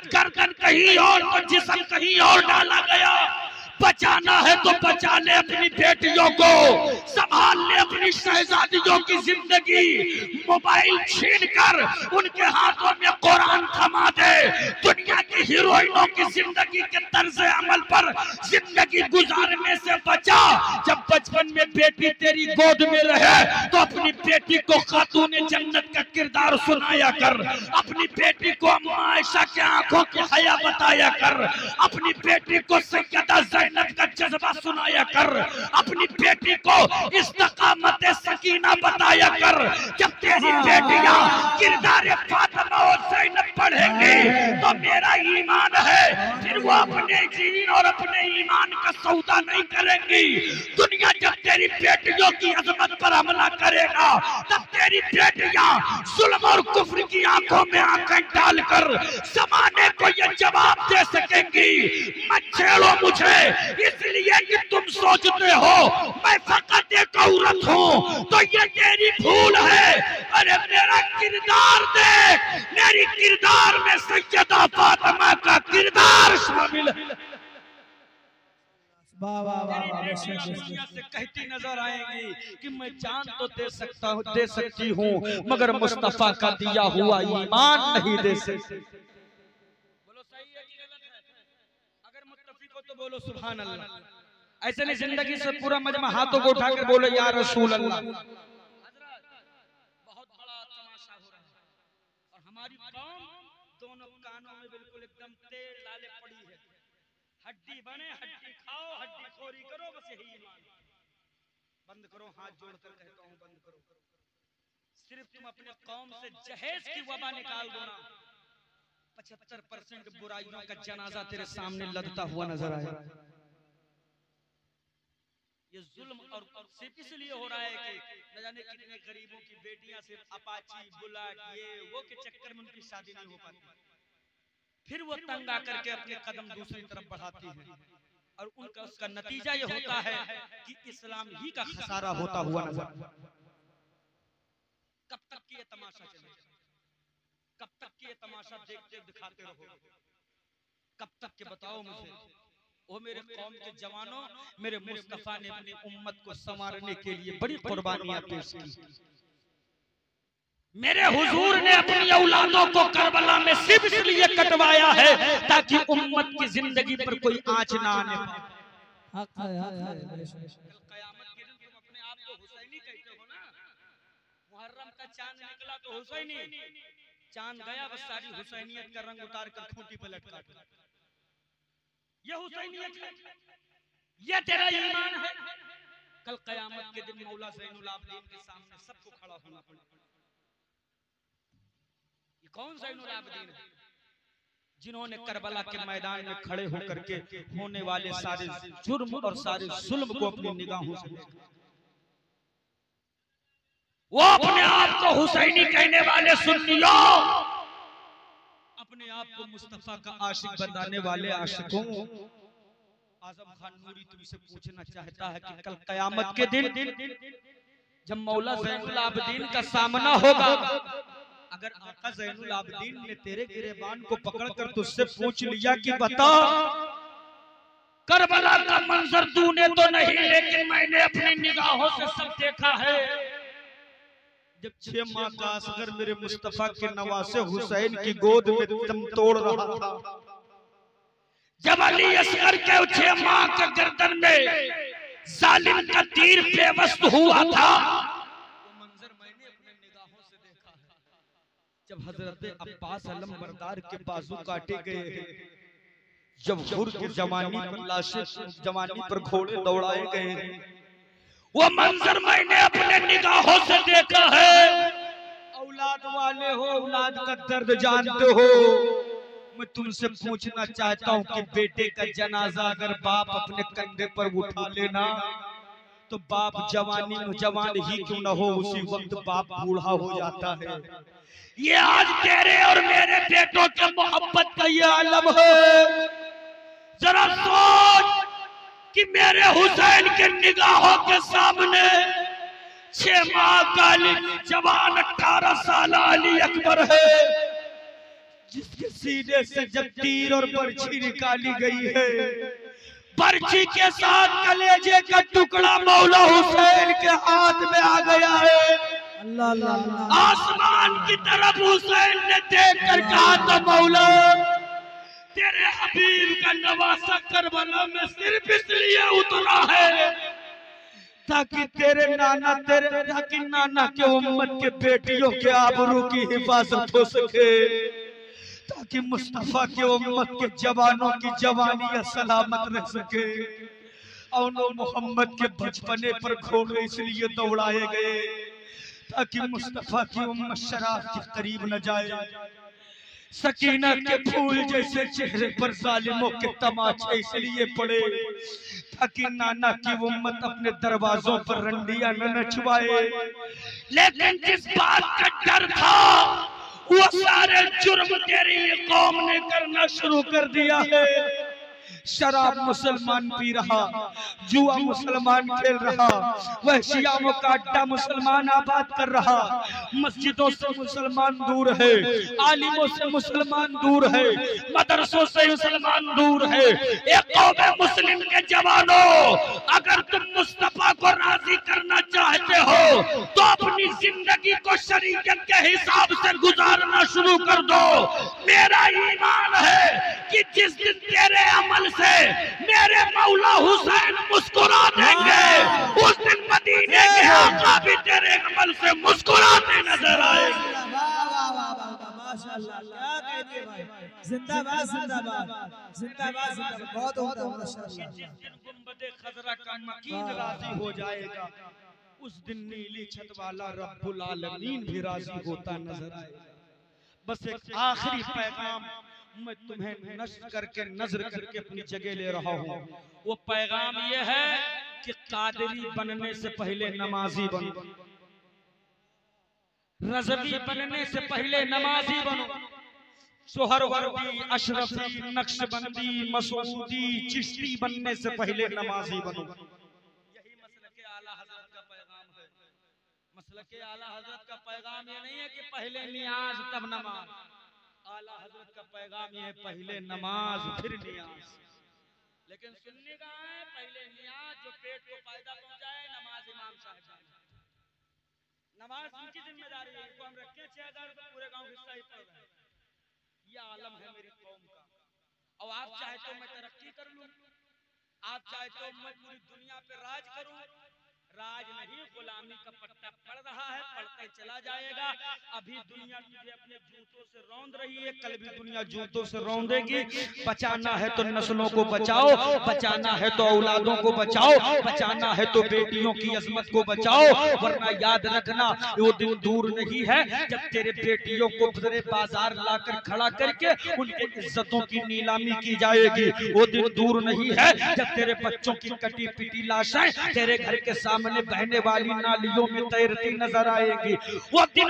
गर्दन कहीं और तो जिस्म कहीं और डाला गया। बचाना है तो बचा ले अपनी बेटियों को, संभाल ले अपनी शहजादियों की जिंदगी। मोबाइल छीनकर उनके हाथों में कुरान थमा दे। दुनिया की हीरोइनों की जिंदगी के तर्ज अमल पर जिंदगी गुजारने से बचा। जब बचपन में बेटी तेरी गोद में रहे तो अपनी बेटी को खातून जन्नत का किरदार सुनाया कर, अपनी बेटी को अम्मा आयशा के आंखों की हया बताया कर, अपनी बेटी को सैयदा ज़ैनब का जज्बा सुनाया कर, अपनी बेटी को इस्तिकामत सकीना बताया कर। जब तेरी बेटियां किरदार फातिमा और ज़ैनब पढ़ेंगी तो मेरा ईमान है फिर वो अपने दीन और अपने ईमान का सौदा नहीं करेंगी। दुनिया जब तेरी बेटियों की अजमत पर हमला करेगा तब तेरी बेटियां जुल्म और कुफ्र की आंखों में आंखें डालकर जमाने को ये जवाब दे सकेंगी, मत छेड़ो मुझे इसलिए कि तुम सोचते हो मैं फकत एक औरत हूँ, तो ये तेरी भूल है। अरे मेरा किरदार देख, मेरी किरदार में सैयदा फातिमा का किरदार शामिल है। से कहती नजर आएंगी कि मैं जान तो दे सकती हूँ मगर मुस्तफा का दिया हुआ ईमान नहीं दे सकती। बोलो सही है कि गलत है? अगर मुत्तफिक हो तो बोलो सुभान अल्लाह। ऐसे नहीं जिंदगी से पूरा मजमा हाथों को उठाकर बोलो या रसूल अल्लाह। बहुत बड़ा तमाशा हो रहा है और हमारी कौम दोनों कानों में बिल्कुल एकदम तेल डाले पड़ी है। हड्डी बने, हड्डी खाओ, हड्डी खोरी करो, बस यही ईमान। बंद करो, हाथ जोड़कर कहता हूँ बंद करो। सिर्फ तुम अपने कौम से जहेज की वबा निकाल दो ना, 75% बुराइयों का जनाजा तेरे सामने लगता हुआ नजर आए। ये जुल्म और सिर्फ इसलिए हो रहा है कि न जाने कितने गरीबों की बेटियां सिर्फ अपाची, बुलेट, ये वो के चक्कर में उनकी शादी नहीं हो पाती। फिर वो तंग आकर के अपने कदम दूसरी तरफ बढ़ाती है और उनका उसका नतीजा ये होता है कि इस्लाम ही का खसारा होता हुआ नजर। कब तक ये तमाशा चलेगा? कब तक ये तमाशा देखते दिखाते रहोगे? कब तक के बताओ मुझे। ओ मेरे कौम के जवानों, मेरे मुस्तफा ने अपनी उम्मत को संवारने के लिए बड़ी कुर्बानियां पेश की। मेरे हुजूर ने अपनी औलादों को करबला में सिर्फ इसलिए कटवाया है ताकि उम्मत की जिंदगी पर कोई आंच ना आने पाए। कयामत के दिन तुम अपने आप को हुसैनी कहते हो ना। मुहर्रम का चांद निकला तो हुसैनी, चांद गया बस सारी हुसैनियत का रंग उतार कर खूंटी पर लटका दिया। ये हुसैनियत है, ये तेरा ईमान है। कल कयामत के दिन मौला ज़ैनुल आबिदीन के सामने सबको खड़ा होना पड़ेगा। ये कौन ज़ैनुल आबिदीन है? जिन्होंने करबला के मैदान में खड़े होकर के होने वाले सारे जुर्म और सारे जुल्म को अपनी निगाहों से देखा। वो अपने आप को हुसैनी कहने वाले सुन्नियों, अपने आप को मुस्तफा का आशिक बनाने वाले आशिकों, आजम खान नूरी तुमसे पूछना चाहता है कि कल कयामत के दिन जब मौला ज़ैनुल आबिदीन का सामना होगा, अगर आका ज़ैनुल आबिदीन ने तेरे गिरेबान को पकड़कर तुझसे पूछ लिया कि बता करबला का मंजर तूने तो नहीं लेकिन मैंने अपनी निगाहों से सब देखा है। जब 6 माह का असगर मेरे मुस्तफा के नवासे हुसैन की गोद में दम तोड़ रहा था, जब अली असगर के 6 माह के गर्दन में जालिम का तीर बेवस्त हुआ था, वो मंजर मैंने अपने निगाहों से देखा है। जब हजरत अब्बास अलम बरदार के बाजू काटे गए, जब हुर की जवानी पर लाशें, जवानी पर घोड़े दौड़ाए गए, वो मंजर मैंने अपने निगाहों से देखा है। औलाद वाले हो, औलाद का दर्द जानते हो। मैं तुमसे पूछना चाहता हूँ कि बेटे का जनाजा अगर बाप अपने कंधे पर उठा लेना तो बाप जवानी में जवान ही क्यों न हो, उसी वक्त बाप बूढ़ा हो जाता है। ये आज तेरे और मेरे बेटों के मोहब्बत का ये आलम है। जरा सोच कि मेरे हुसैन के निगाहों के सामने 6 माह का जवान 18 साल अली अकबर है। जिसके सीने से जब तीर और बर्छी निकाली गई है, बर्छी के साथ कलेजे का टुकड़ा मौला हुसैन के हाथ में आ गया है। अल्लाह अल्लाह। आसमान की तरफ हुसैन ने देख कर कहा था, मौला तेरे हबीब का नवासा करबला में सिर्फ इसलिए उतरा है ताकि नाना के उम्मत के बेटियों के आबरू की हिफाजत हो सके, ताकि मुस्तफा के उम्मत के जवानों की जवानियां सलामत रह सके। और मोहम्मद के बचपने पर घोड़े इसलिए दौड़ाए गए ताकि मुस्तफा की उम्मत शराब के करीब न जाए। सकीना के फूल जैसे चेहरे पर जालिमों के तमाचे इसलिए पड़े ताकि नाना की उम्मत अपने दरवाजों पर रंडियां न नचवाए। लेकिन जिस बात का डर था वो सारे जुर्म तेरी कौम ने करना शुरू कर दिया है। शराब मुसलमान पी रहा, जुआ मुसलमान खेल रहा, वह शियाओं का अड्डा मुसलमान आबाद कर रहा, मस्जिदों से मुसलमान दूर है, आलिमों से मुसलमान दूर है, मदरसों से मुसलमान दूर है। एक कौम मुस्लिम के जवानों, अगर तुम मुस्तफा को राजी करना चाहते हो तो अपनी जिंदगी को शरीयत के हिसाब से गुजारना शुरू कर दो। मेरा ईमान है कि जिस दिन तेरे अमल से मेरे मौला हुसैन मुस्कुरा देंगे, उस दिन मदीने के आका भी तेरे अमल से मुस्कुराते नजर आएंगे। माशाअल्लाह, क्या कहते भाई, जिंदाबाद जिंदाबाद जिंदाबाद जिंदाबाद। बहुत होता है माशाअल्लाह। जिस दिन गुंबदे खजरा का मकीन राजी हो जाएगा, उस दिन नीली छत वाला रब्बुल आलमीन भी राजी होता नजर आएगा। बस एक आखिरी पैगाम मैं तुम्हें नजर करके अपनी जगह ले रहा हूँ। वो पैगाम ये है कि कादरी बनने से पहले नमाजी बनो, रज़वी बनने से पहले नमाजी बनो, सोहरवर्दी, अशरफी, नक्शबंदी, मसूदी, चिश्ती बनने से पहले नमाजी बनो। यही मसलके आला हजरत का पैगाम है। मसलके आला हजरत का पैगाम ये नहीं है कि पहले नियाज तब नमाज। आला हजरत का पैगाम ये है पहले नमाज फिर नियाज। लेकिन सुन्नी कहाँ है? पहले नियाज जो पेट को फायदा पहुंचाए, नमाज इमाम साहब। नमाज उनकी जिम्मेदारी है, इनको हम रखें 6000 रुपए पूरे गांव हिस्सा ही पड़ रहा है। ये आलम है मेरी कौम का। और आप चाहे तो मैं तरक्की कर लूं, आप चाहे तो मैं पूरी दुनिया पे राज करूं। राज नहीं, गुलामी का पट्टा पड़ रहा है, पड़ते चला जाएगा। अभी दुनिया तुझे अपने जूतों से रौंद रही है, कल भी दुनिया जूतों से रौंदेगी। बचाना है तो नस्लों को बचाओ, बचाना है तो औलादों को बचाओ, बचाना है तो बेटियों की अजमत को बचाओ। वरना याद रखना वो दिन दूर नहीं है जब तेरे बेटियों को तेरे बाजार लाकर खड़ा करके उनकी इज्जतों की नीलामी की जाएगी। वो दिन दूर नहीं है जब तेरे बच्चों की कटी पिटी लाशें तेरे घर के सामने बहने वाली नालियों में तैरती नजर आएगी। वो दिन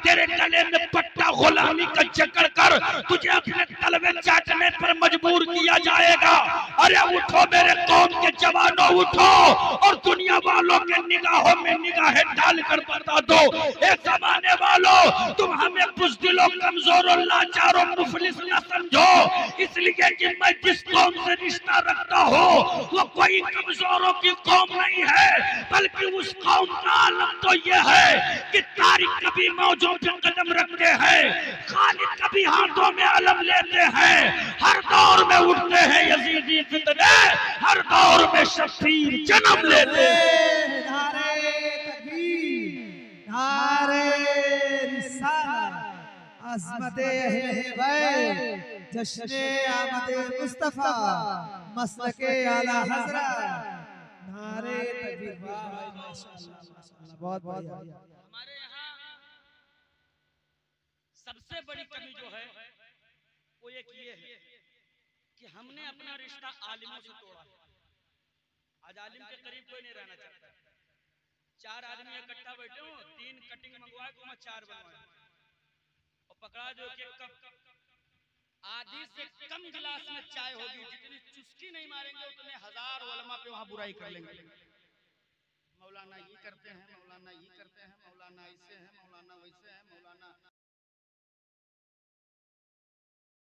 तेरे गले में पट्टा गुलामी का जकड़ कर तुझे अपने तलवे चाटने पर मजबूर किया जाएगा। अरे उठो मेरे कौम के जवानों, उठो और दुनिया वालों के निगाहों में निगाहें डालकर बता दो, ए जमाने वालों, तुम हमें बुज़दिलों, कमजोर और लाचार और मुफलिस न समझो। इसलिए कि मैं जिस कौम से रिश्ता रखता हो वो कोई कमजोरों की कौम नहीं है, बल्कि उस कौम का आलम तो ये है कि तारिक कभी मौजों पे कदम रखते हैं, खालिद कभी हाथों में अलम लेते हैं, हर दौर में उठते हैं यजीदी फितने, हर दौर में शफीर जन्म लेते हैं। नारे तकबीर, नारे रिसालत, अज़मते अहले बैत, जश्ने आमदे मुस्तफा, मसलके आला हज़रत, नारे तकबीर। माशाअल्लाह, बहुत बढ़िया। हमारे यहाँ सबसे बड़ी कमी जो है वो एक ये है कि हमने अपना रिश्ता आलिमों से तोड़ा है। आज आलिम के करीब कोई नहीं रहना चाहता। 4 आदमी इकट्ठा बैठे हो, 3 कटिंग मंगवाए तो मैं 4 बनवाए और पकड़ा जो कि आधी से कम गिलास में चाय होगी, जितनी चुस्की नहीं मारेंगे उतने 1000 उलमा पे वहां बुराई कर लेंगे। मौलाना ये करते हैं, मौलाना ये करते हैं, मौलाना ऐसे हैं, मौलाना वैसे हैं, मौलाना